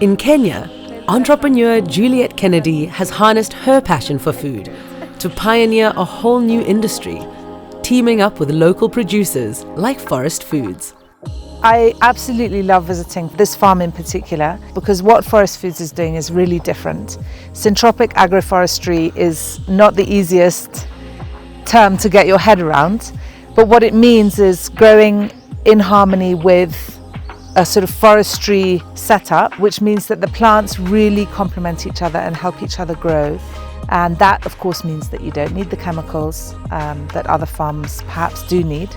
In Kenya, entrepreneur Juliet Kennedy has harnessed her passion for food to pioneer a whole new industry, teaming up with local producers like Forest Foods. I absolutely love visiting this farm in particular because what Forest Foods is doing is really different. Syntropic agroforestry is not the easiest term to get your head around, but what it means is growing in harmony with a sort of forestry setup, which means that the plants really complement each other and help each other grow. And that, of course, means that you don't need the chemicals that other farms perhaps do need.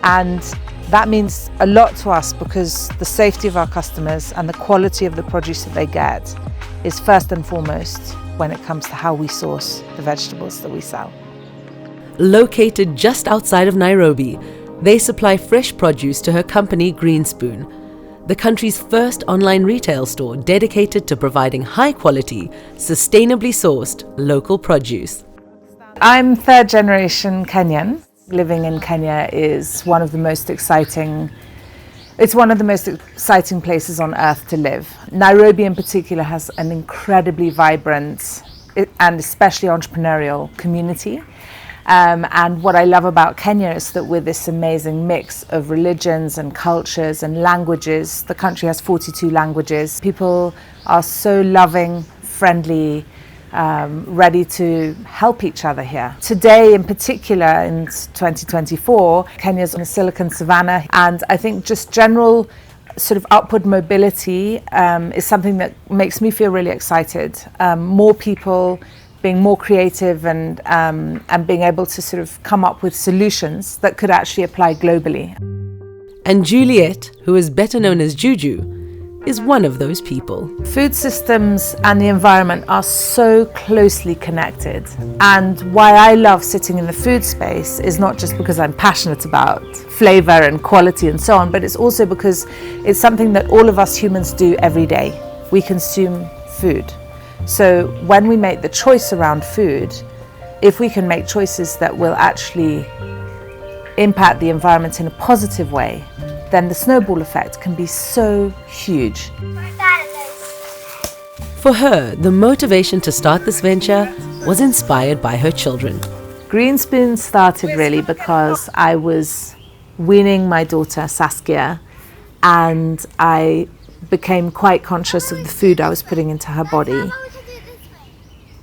And that means a lot to us because the safety of our customers and the quality of the produce that they get is first and foremost when it comes to how we source the vegetables that we sell. Located just outside of Nairobi, they supply fresh produce to her company Greenspoon, the country's first online retail store dedicated to providing high-quality, sustainably sourced local produce. I'm third generation Kenyan. Living in Kenya is one of the most exciting places on earth to live. Nairobi in particular has an incredibly vibrant and especially entrepreneurial community. And what I love about Kenya is that with this amazing mix of religions and cultures and languages, the country has 42 languages. People are so loving, friendly, ready to help each other here. Today in particular, in 2024, Kenya's on a silicon savannah, and I think just general sort of upward mobility is something that makes me feel really excited. More people being more creative and being able to sort of come up with solutions that could actually apply globally. And Juliet, who is better known as Juju, is one of those people. Food systems and the environment are so closely connected. And why I love sitting in the food space is not just because I'm passionate about flavor and quality and so on, but it's also because it's something that all of us humans do every day. We consume food. So when we make the choice around food, if we can make choices that will actually impact the environment in a positive way, then the snowball effect can be so huge. For her, the motivation to start this venture was inspired by her children. Greenspoon started really because I was weaning my daughter Saskia, and I became quite conscious of the food I was putting into her body.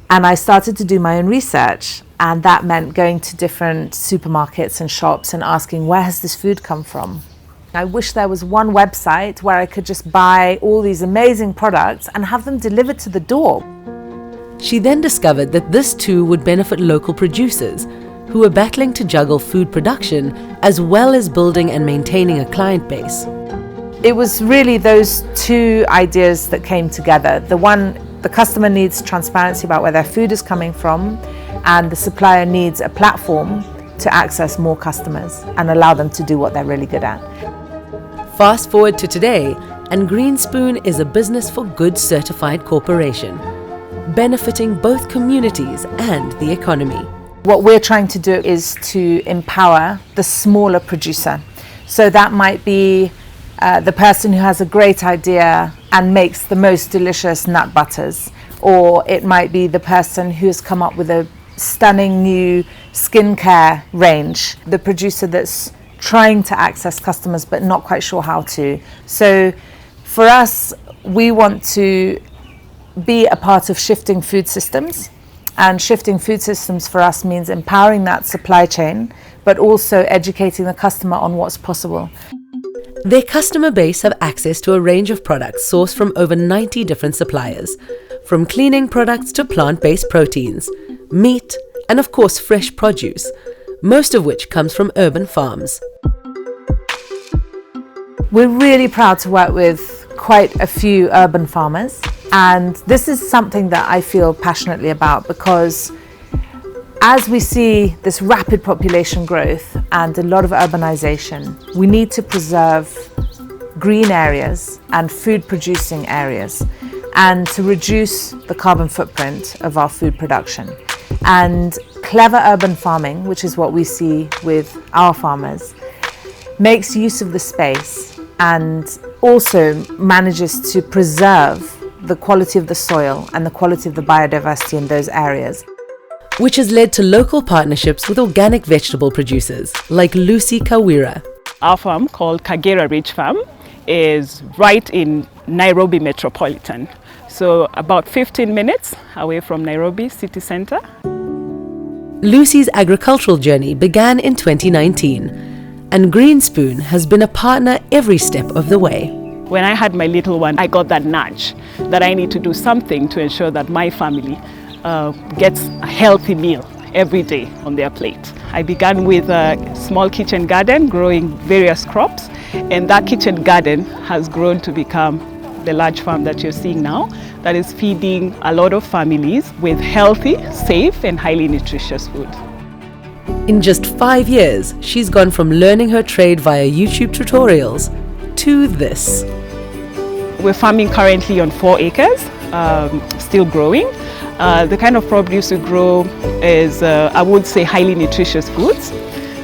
And I started to do my own research, and that meant going to different supermarkets and shops and asking, where has this food come from? I wish there was one website where I could just buy all these amazing products and have them delivered to the door. She then discovered that this too would benefit local producers who were battling to juggle food production as well as building and maintaining a client base. It was really those two ideas that came together. The customer needs transparency about where their food is coming from, and the supplier needs a platform to access more customers and allow them to do what they're really good at. Fast forward to today, and Greenspoon is a business for good certified corporation, benefiting both communities and the economy. What we're trying to do is to empower the smaller producer. So that might be the person who has a great idea and makes the most delicious nut butters, or it might be the person who has come up with a stunning new skincare range, the producer that's trying to access customers but not quite sure how to. So for us, we want to be a part of shifting food systems, and shifting food systems for us means empowering that supply chain but also educating the customer on what's possible. Their customer base have access to a range of products sourced from over 90 different suppliers, from cleaning products to plant-based proteins, meat, and of course fresh produce, most of which comes from urban farms. We're really proud to work with quite a few urban farmers, and this is something that I feel passionately about because as we see this rapid population growth and a lot of urbanization, we need to preserve green areas and food producing areas and to reduce the carbon footprint of our food production. And clever urban farming, which is what we see with our farmers, makes use of the space and also manages to preserve the quality of the soil and the quality of the biodiversity in those areas. Which has led to local partnerships with organic vegetable producers like Lucy Kawira. Our farm, called Kagera Ridge Farm, is right in Nairobi Metropolitan. So about 15 minutes away from Nairobi city center. Lucy's agricultural journey began in 2019, and Greenspoon has been a partner every step of the way. When I had my little one, I got that nudge that I need to do something to ensure that my family gets a healthy meal every day on their plate. I began with a small kitchen garden growing various crops, and that kitchen garden has grown to become the large farm that you're seeing now, that is feeding a lot of families with healthy, safe and highly nutritious food. In just 5 years, she's gone from learning her trade via YouTube tutorials to this. We're farming currently on 4 acres, still growing. The kind of produce we grow is, I would say, highly nutritious foods.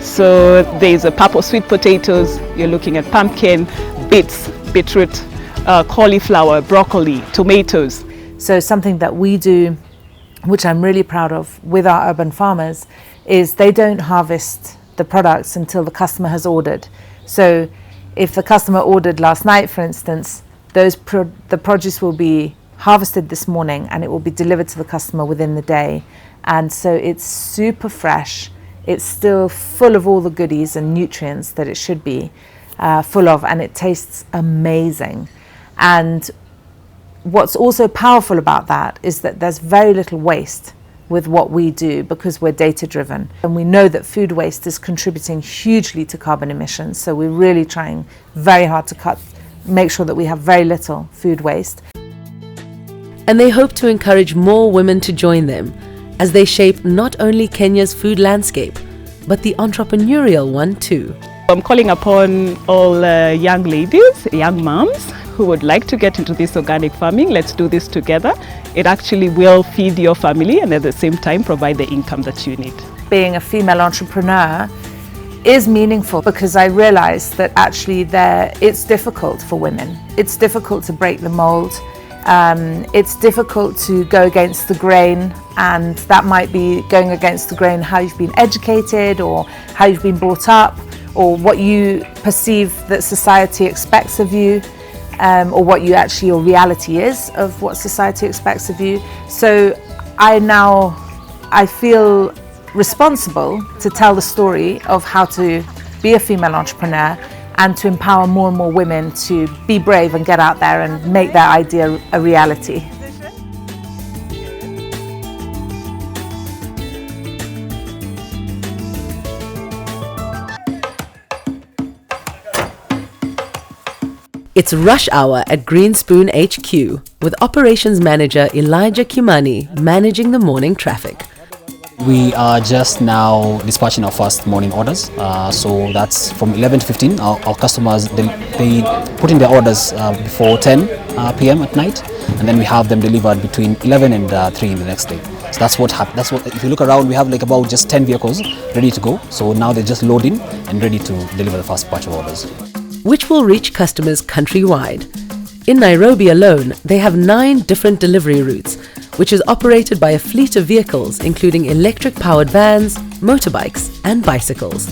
So there's a purple sweet potatoes, you're looking at pumpkin, beets, beetroot, cauliflower, broccoli, tomatoes. So something that we do, which I'm really proud of with our urban farmers, is they don't harvest the products until the customer has ordered. So if the customer ordered last night, for instance, the produce will be harvested this morning and it will be delivered to the customer within the day. And so it's super fresh. It's still full of all the goodies and nutrients that it should be full of, and it tastes amazing. And what's also powerful about that is that there's very little waste with what we do, because we're data driven, and we know that food waste is contributing hugely to carbon emissions. So we're really trying very hard to make sure that we have very little food waste. And they hope to encourage more women to join them as they shape not only Kenya's food landscape, but the entrepreneurial one too. I'm calling upon all young ladies, young moms who would like to get into this organic farming. Let's do this together. It actually will feed your family and at the same time provide the income that you need. Being a female entrepreneur is meaningful because I realized that actually it's difficult for women. It's difficult to break the mold. It's difficult to go against the grain, and that might be going against the grain how you've been educated or how you've been brought up, or what you perceive that society expects of you, or what your reality is of what society expects of you. So I feel responsible to tell the story of how to be a female entrepreneur and to empower more and more women to be brave and get out there and make their idea a reality. It's rush hour at Greenspoon HQ, with Operations Manager Elijah Kimani managing the morning traffic. We are just now dispatching our first morning orders. So that's from 11 to 15. Our customers, they put in their orders before 10 p.m. at night, and then we have them delivered between 11 and 3 in the next day. So that's what happens. If you look around, we have like about just 10 vehicles ready to go. So now they're just loading and ready to deliver the first batch of orders, which will reach customers countrywide. In Nairobi alone, they have 9 different delivery routes, which is operated by a fleet of vehicles including electric-powered vans, motorbikes and bicycles.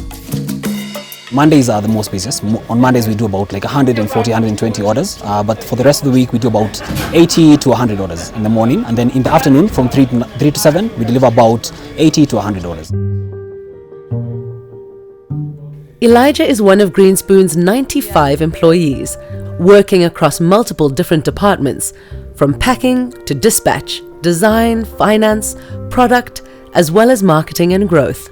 Mondays are the most busiest. On Mondays we do about like 140, 120 orders, but for the rest of the week we do about 80 to 100 orders in the morning, and then in the afternoon from 3 to 7 we deliver about 80 to 100 orders. Elijah is one of Greenspoon's 95 employees, working across multiple different departments, from packing to dispatch, design, finance, product, as well as marketing and growth.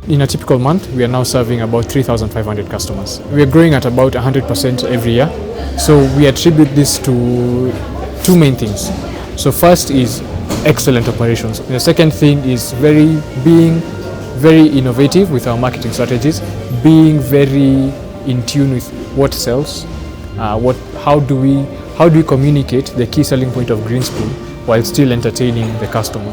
In a typical month, we are now serving about 3,500 customers. We are growing at about 100% every year. So we attribute this to 2 main things. So first is excellent operations. The second thing is being very innovative with our marketing strategies, being very in tune with what sells, how do we communicate the key selling point of Greenspoon while still entertaining the customer.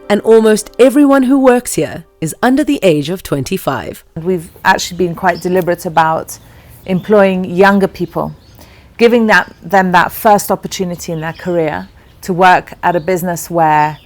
And almost everyone who works here is under the age of 25. We've actually been quite deliberate about employing younger people, giving them that first opportunity in their career to work at a business where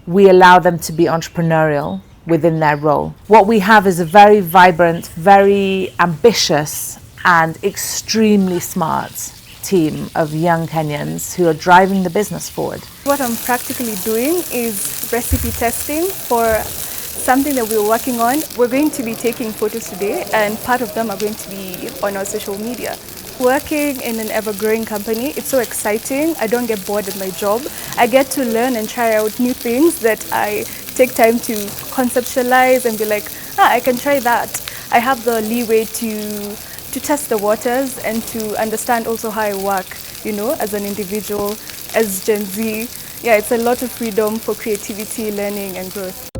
we allow them to be entrepreneurial within their role. What we have is a very vibrant, very ambitious and extremely smart team of young Kenyans who are driving the business forward. What I'm practically doing is recipe testing for something that we're working on. We're going to be taking photos today, and part of them are going to be on our social media. Working in an ever-growing company, it's so exciting. I don't get bored at my job. I get to learn and try out new things that I take time to conceptualize and be like, I can try that. I have the leeway to test the waters and to understand also how I work, as an individual, as Gen Z. Yeah, it's a lot of freedom for creativity, learning and growth.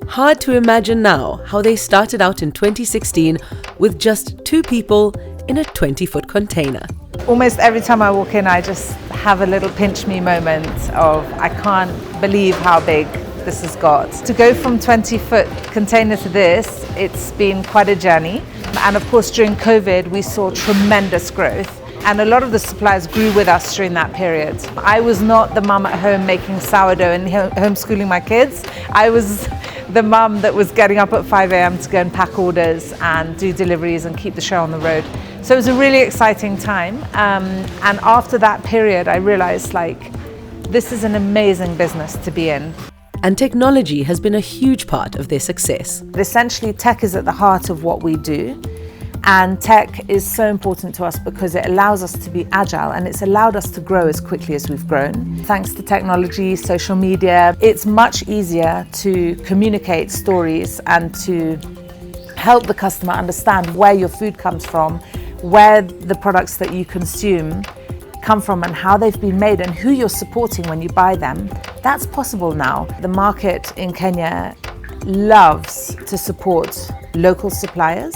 Hard to imagine now how they started out in 2016 with just 2 people in a 20-foot container. Almost every time I walk in, I just have a little pinch me moment of, I can't believe how big this has got. To go from 20-foot container to this, it's been quite a journey. And of course, during COVID, we saw tremendous growth. And a lot of the suppliers grew with us during that period. I was not the mum at home making sourdough and homeschooling my kids. I was the mum that was getting up at 5 a.m. to go and pack orders and do deliveries and keep the show on the road. So it was a really exciting time. And after that period, I realized this is an amazing business to be in. And technology has been a huge part of their success. Essentially, tech is at the heart of what we do. And tech is so important to us because it allows us to be agile, and it's allowed us to grow as quickly as we've grown. Thanks to technology, social media, it's much easier to communicate stories and to help the customer understand where your food comes from, where the products that you consume come from and how they've been made and who you're supporting when you buy them. That's possible now. The market in Kenya loves to support local suppliers.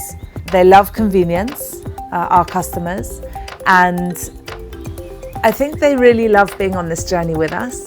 They love convenience, our customers, and I think they really love being on this journey with us.